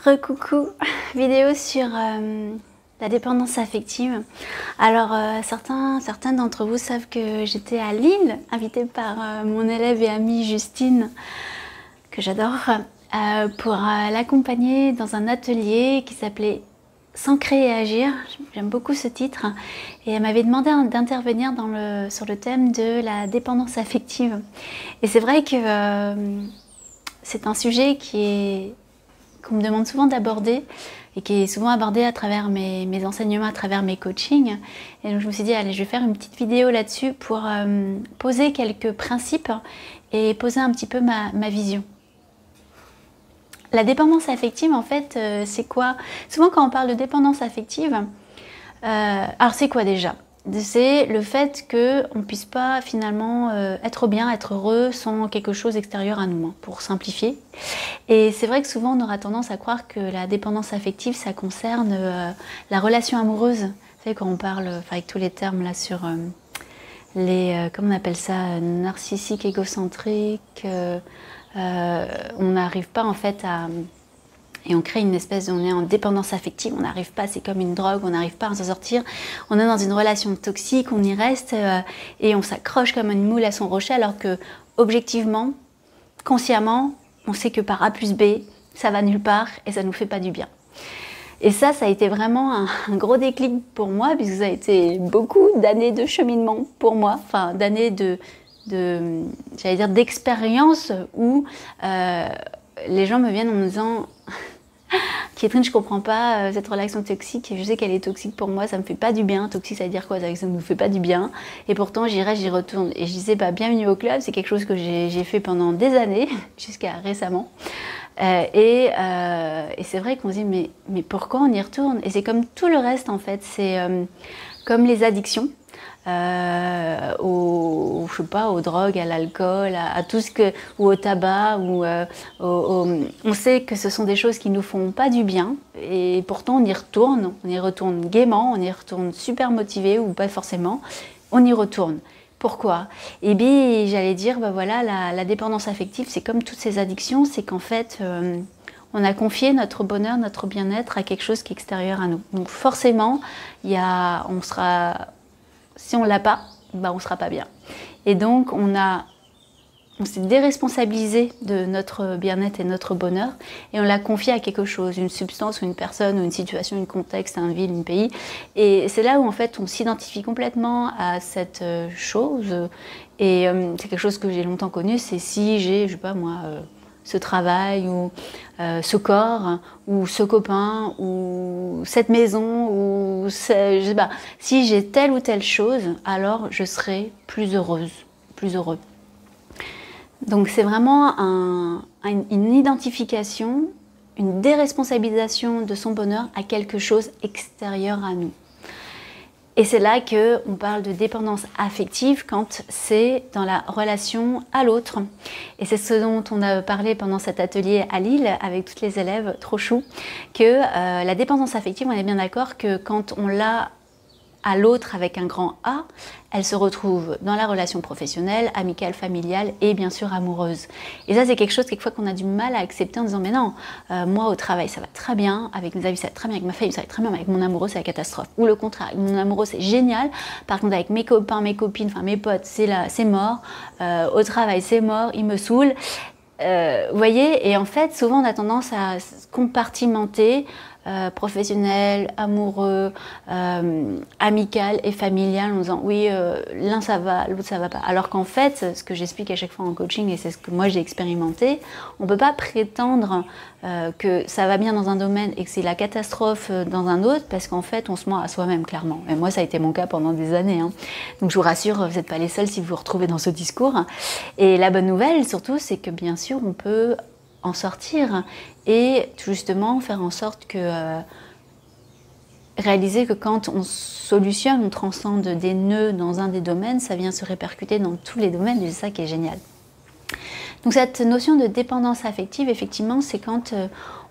Recoucou, vidéo sur la dépendance affective. Alors certains d'entre vous savent que j'étais à Lille, invitée par mon élève et amie Justine, que j'adore, pour l'accompagner dans un atelier qui s'appelait S'ancrer et agir. J'aime beaucoup ce titre. Et elle m'avait demandé d'intervenir sur le thème de la dépendance affective. Et c'est vrai que c'est un sujet qu'on me demande souvent d'aborder et qui est souvent abordé à travers mes enseignements, à travers mes coachings. Et donc je me suis dit, allez, je vais faire une petite vidéo là-dessus pour poser quelques principes et poser un petit peu ma vision. La dépendance affective, en fait, c'est quoi? Souvent quand on parle de dépendance affective, alors c'est quoi déjà? C'est le fait qu'on ne puisse pas finalement être bien, être heureux sans quelque chose d'extérieur à nous, hein, pour simplifier. Et c'est vrai que souvent on aura tendance à croire que la dépendance affective, ça concerne la relation amoureuse. Vous savez, quand on parle, avec tous les termes là sur comment on appelle ça, narcissique, égocentrique, on n'arrive pas en fait à... Et on crée une espèce, on est en dépendance affective, on n'arrive pas, c'est comme une drogue, on n'arrive pas à s'en sortir. On est dans une relation toxique, on y reste et on s'accroche comme une moule à son rocher, alors que objectivement, consciemment, on sait que par A plus B, ça va nulle part et ça nous fait pas du bien. Et ça a été vraiment un gros déclic pour moi, puisque ça a été beaucoup d'années de cheminement pour moi, enfin d'années j'allais dire d'expérience où les gens me viennent en me disant Catherine, je comprends pas cette relation toxique, je sais qu'elle est toxique pour moi, ça me fait pas du bien. Toxique, ça veut dire quoi? Ça me fait pas du bien. Et pourtant, j'y reste, j'y retourne. Et je disais, bienvenue au club, c'est quelque chose que j'ai fait pendant des années, jusqu'à récemment. Et c'est vrai qu'on se dit, mais pourquoi on y retourne? Et c'est comme tout le reste, en fait. C'est comme les addictions. Je sais pas, aux drogues, à l'alcool, à tout ce que, ou au tabac, on sait que ce sont des choses qui nous font pas du bien, et pourtant on y retourne gaiement, on y retourne super motivé ou pas forcément, on y retourne. Pourquoi? Et bien, j'allais dire, voilà, la dépendance affective, c'est comme toutes ces addictions, c'est qu'en fait, on a confié notre bonheur, notre bien-être à quelque chose qui est extérieur à nous. Donc forcément, si on ne l'a pas, on ne sera pas bien. Et donc, on s'est déresponsabilisé de notre bien-être et notre bonheur et on l'a confié à quelque chose, une substance ou une personne ou une situation, un contexte, une ville, un pays. Et c'est là où en fait on s'identifie complètement à cette chose. Et c'est quelque chose que j'ai longtemps connu, c'est si j'ai, je sais pas moi, ce travail ou ce corps ou ce copain ou cette maison ou je sais pas, si j'ai telle ou telle chose, alors je serai plus heureuse, plus heureux. Donc c'est vraiment une identification, une déresponsabilisation de son bonheur à quelque chose extérieur à nous. Et c'est là qu'on parle de dépendance affective quand c'est dans la relation à l'autre. Et c'est ce dont on a parlé pendant cet atelier à Lille avec toutes les élèves, trop chou, que la dépendance affective, on est bien d'accord que quand on l'a à l'autre avec un grand A, elle se retrouve dans la relation professionnelle, amicale, familiale et bien sûr amoureuse. Et ça, c'est quelque chose quelquefois qu'on a du mal à accepter en disant mais non, moi au travail ça va très bien, avec mes amis ça va très bien, avec ma famille ça va très bien, mais avec mon amoureux c'est la catastrophe. Ou le contraire, avec mon amoureux c'est génial, par contre avec mes copains, mes copines, enfin mes potes, c'est mort, au travail c'est mort, ils me saoulent. Vous voyez, et en fait souvent on a tendance à compartimenter professionnel, amoureux, amical et familial en disant oui, l'un ça va, l'autre ça va pas. Alors qu'en fait, ce que j'explique à chaque fois en coaching et c'est ce que moi j'ai expérimenté, on peut pas prétendre que ça va bien dans un domaine et que c'est la catastrophe dans un autre parce qu'en fait on se ment à soi-même clairement. Et moi ça a été mon cas pendant des années. Hein. Donc je vous rassure, vous n'êtes pas les seuls si vous vous retrouvez dans ce discours. Et la bonne nouvelle surtout, c'est que bien sûr on peut en sortir et justement faire en sorte que réaliser que quand on solutionne, on transcende des nœuds dans un des domaines, ça vient se répercuter dans tous les domaines et c'est ça qui est génial. Donc cette notion de dépendance affective, effectivement, c'est quand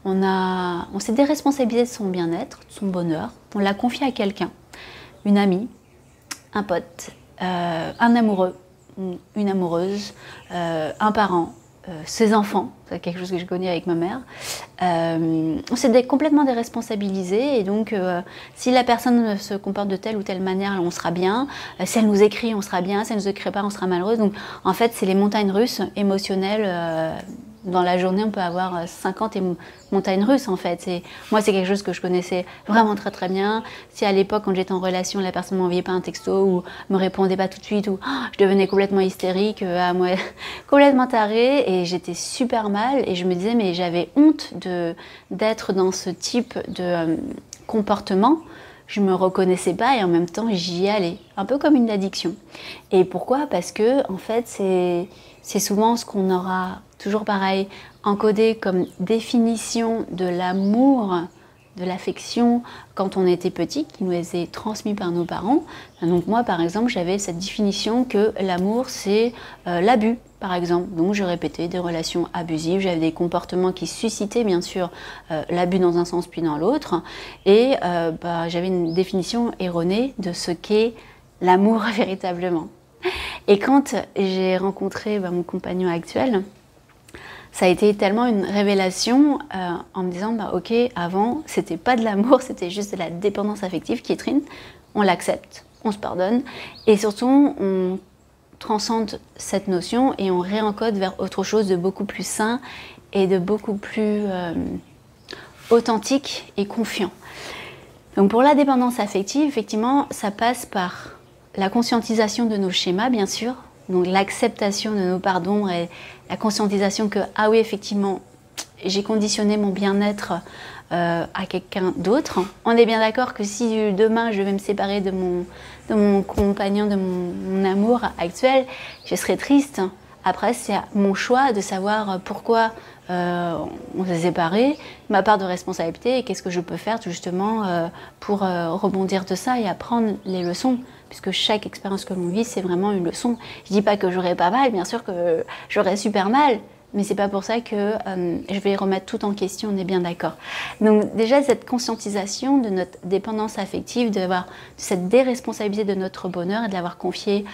on s'est déresponsabilisé de son bien-être, de son bonheur, on l'a confié à quelqu'un, une amie, un pote, un amoureux, une amoureuse, un parent, ses enfants, c'est quelque chose que je connais avec ma mère. On s'est complètement déresponsabilisé et donc si la personne se comporte de telle ou telle manière, on sera bien. Si elle nous écrit, on sera bien. Si elle ne nous écrit pas, on sera malheureuse. Donc en fait, c'est les montagnes russes émotionnelles. Dans la journée, on peut avoir 50 montagnes russes en fait. Moi, c'est quelque chose que je connaissais vraiment très très bien. Si à l'époque, quand j'étais en relation, la personne ne m'envoyait pas un texto ou me répondait pas tout de suite, ou je devenais complètement hystérique, moi, complètement tarée, et j'étais super mal. Et je me disais, mais j'avais honte d'être dans ce type de comportement. Je me reconnaissais pas et en même temps, j'y allais. Un peu comme une addiction. Et pourquoi? Parce que en fait, c'est souvent ce qu'on aura toujours pareil, encodé comme définition de l'amour, de l'affection quand on était petit, qui nous était transmis par nos parents. Donc moi, par exemple, j'avais cette définition que l'amour, c'est l'abus, par exemple. Donc je répétais des relations abusives, j'avais des comportements qui suscitaient bien sûr l'abus dans un sens puis dans l'autre. Et j'avais une définition erronée de ce qu'est l'amour véritablement. Et quand j'ai rencontré mon compagnon actuel, ça a été tellement une révélation en me disant, ok, avant, c'était pas de l'amour, c'était juste de la dépendance affective, Catherine. On l'accepte, on se pardonne. Et surtout, on transcende cette notion et on réencode vers autre chose de beaucoup plus sain et de beaucoup plus authentique et confiant. Donc pour la dépendance affective, effectivement, ça passe par la conscientisation de nos schémas, bien sûr. Donc l'acceptation de nos parts d'ombre et la conscientisation que, ah oui, effectivement, j'ai conditionné mon bien-être à quelqu'un d'autre. On est bien d'accord que si demain je vais me séparer de mon compagnon, de mon amour actuel, je serai triste. Après, c'est mon choix de savoir pourquoi on s'est séparés, ma part de responsabilité et qu'est-ce que je peux faire justement pour rebondir de ça et apprendre les leçons. Puisque chaque expérience que l'on vit, c'est vraiment une leçon. Je dis pas que j'aurais pas mal, bien sûr que j'aurais super mal, mais c'est pas pour ça que je vais remettre tout en question, on est bien d'accord. Donc déjà, cette conscientisation de notre dépendance affective, d'avoir cette déresponsabilité de notre bonheur et de l'avoir confié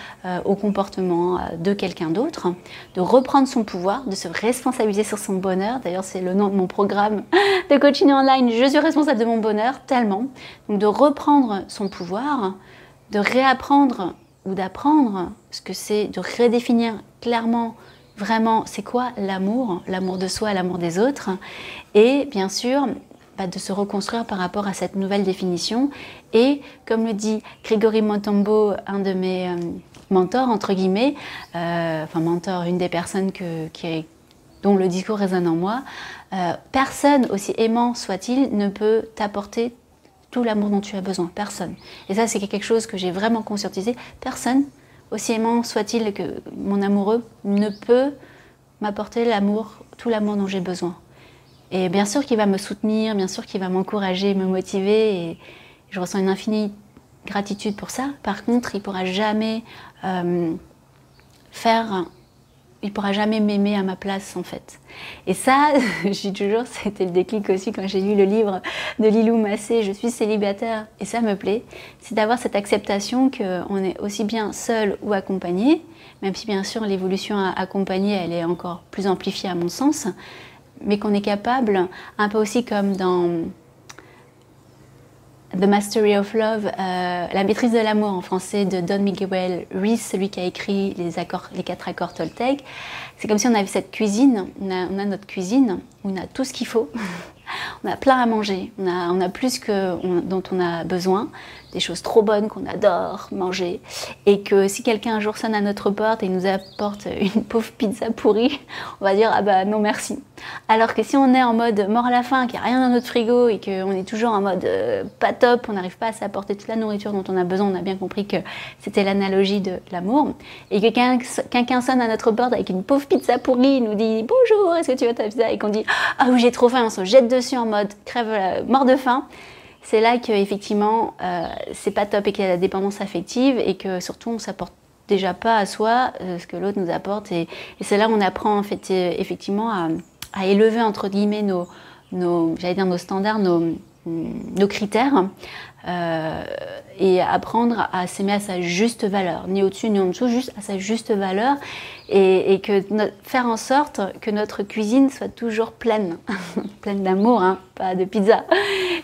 au comportement de quelqu'un d'autre, de reprendre son pouvoir, de se responsabiliser sur son bonheur. D'ailleurs, c'est le nom de mon programme de coaching online, je suis responsable de mon bonheur, tellement. Donc de reprendre son pouvoir, de réapprendre ou d'apprendre ce que c'est, de redéfinir clairement, vraiment, c'est quoi l'amour, l'amour de soi, l'amour des autres, et bien sûr, de se reconstruire par rapport à cette nouvelle définition. Et comme le dit Grégory Montambo, un de mes mentors, entre guillemets, mentor, une des personnes dont le discours résonne en moi, personne, aussi aimant soit-il, ne peut t'apporter tout l'amour dont tu as besoin, personne. Et ça, c'est quelque chose que j'ai vraiment conscientisé. Personne, aussi aimant soit-il que mon amoureux, ne peut m'apporter l'amour, tout l'amour dont j'ai besoin. Et bien sûr qu'il va me soutenir, bien sûr qu'il va m'encourager, me motiver, et je ressens une infinie gratitude pour ça. Par contre, il ne pourra jamais il pourra jamais m'aimer à ma place en fait. Et ça, je dis toujours, c'était le déclic aussi quand j'ai lu le livre de Lilou Massé, Je suis célibataire, et ça me plaît, c'est d'avoir cette acceptation qu'on est aussi bien seul ou accompagné, même si bien sûr l'évolution accompagnée, elle est encore plus amplifiée à mon sens, mais qu'on est capable, un peu aussi comme dans The Mastery of Love, la maîtrise de l'amour en français de Don Miguel Ruiz, celui qui a écrit les 4 accords Toltec. C'est comme si on avait cette cuisine, on a notre cuisine, où on a tout ce qu'il faut, on a plein à manger, on a plus dont on a besoin, des choses trop bonnes qu'on adore manger, et que si quelqu'un un jour sonne à notre porte et nous apporte une pauvre pizza pourrie, on va dire ah bah non merci. Alors que si on est en mode mort à la faim, qu'il n'y a rien dans notre frigo et qu'on est toujours en mode pas top, on n'arrive pas à s'apporter toute la nourriture dont on a besoin, on a bien compris que c'était l'analogie de l'amour, et que quelqu'un sonne à notre porte avec une pauvre pizza pourrie, nous dit bonjour, est-ce que tu veux ta pizza, et qu'on dit ah oui j'ai trop faim, on se jette dessus en mode crève mort de faim. C'est là qu'effectivement, c'est pas top et qu'il y a la dépendance affective et que surtout on s'apporte déjà pas à soi ce que l'autre nous apporte. Et c'est là où on apprend en fait, effectivement à élever entre guillemets nos standards, nos critères et apprendre à s'aimer à sa juste valeur, ni au-dessus ni en dessous, juste à sa juste valeur et que faire en sorte que notre cuisine soit toujours pleine, pleine d'amour, hein, pas de pizza.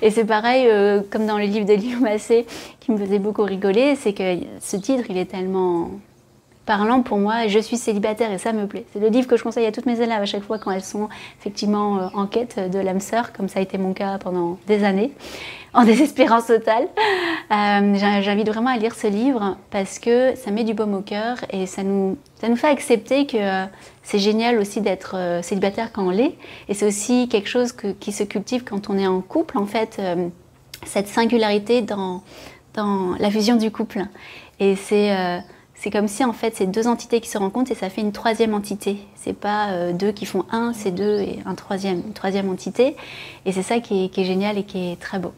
Et c'est pareil, comme dans le livre de Liu Massé qui me faisait beaucoup rigoler, c'est que ce titre il est tellement parlant pour moi, je suis célibataire et ça me plaît. C'est le livre que je conseille à toutes mes élèves à chaque fois quand elles sont effectivement en quête de l'âme sœur, comme ça a été mon cas pendant des années, en désespérance totale. J'invite vraiment à lire ce livre parce que ça met du baume au cœur et ça nous fait accepter que c'est génial aussi d'être célibataire quand on l'est. Et c'est aussi quelque chose qui se cultive quand on est en couple, en fait, cette singularité dans la fusion du couple. Et c'est comme si en fait c'est deux entités qui se rencontrent et ça fait une troisième entité. C'est pas deux qui font un, c'est deux et une troisième entité. Et c'est ça qui est génial et qui est très beau.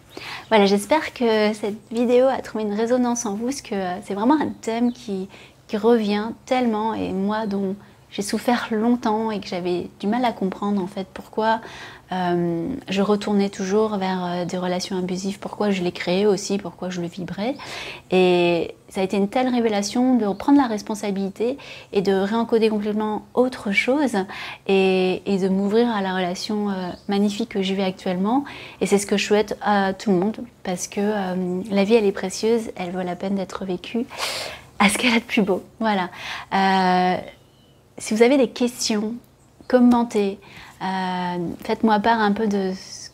Voilà, j'espère que cette vidéo a trouvé une résonance en vous, parce que c'est vraiment un thème qui revient tellement et moi dont j'ai souffert longtemps et que j'avais du mal à comprendre en fait pourquoi je retournais toujours vers des relations abusives, pourquoi je les créais aussi, pourquoi je le vibrais. Et ça a été une telle révélation de reprendre la responsabilité et de réencoder complètement autre chose et de m'ouvrir à la relation magnifique que je vis actuellement. Et c'est ce que je souhaite à tout le monde parce que la vie elle est précieuse, elle vaut la peine d'être vécue à ce qu'elle a de plus beau. Voilà. Si vous avez des questions, commentez, faites-moi part un peu de ce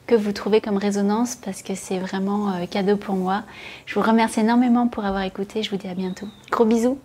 que vous trouvez comme résonance parce que c'est vraiment cadeau pour moi. Je vous remercie énormément pour avoir écouté, je vous dis à bientôt. Gros bisous!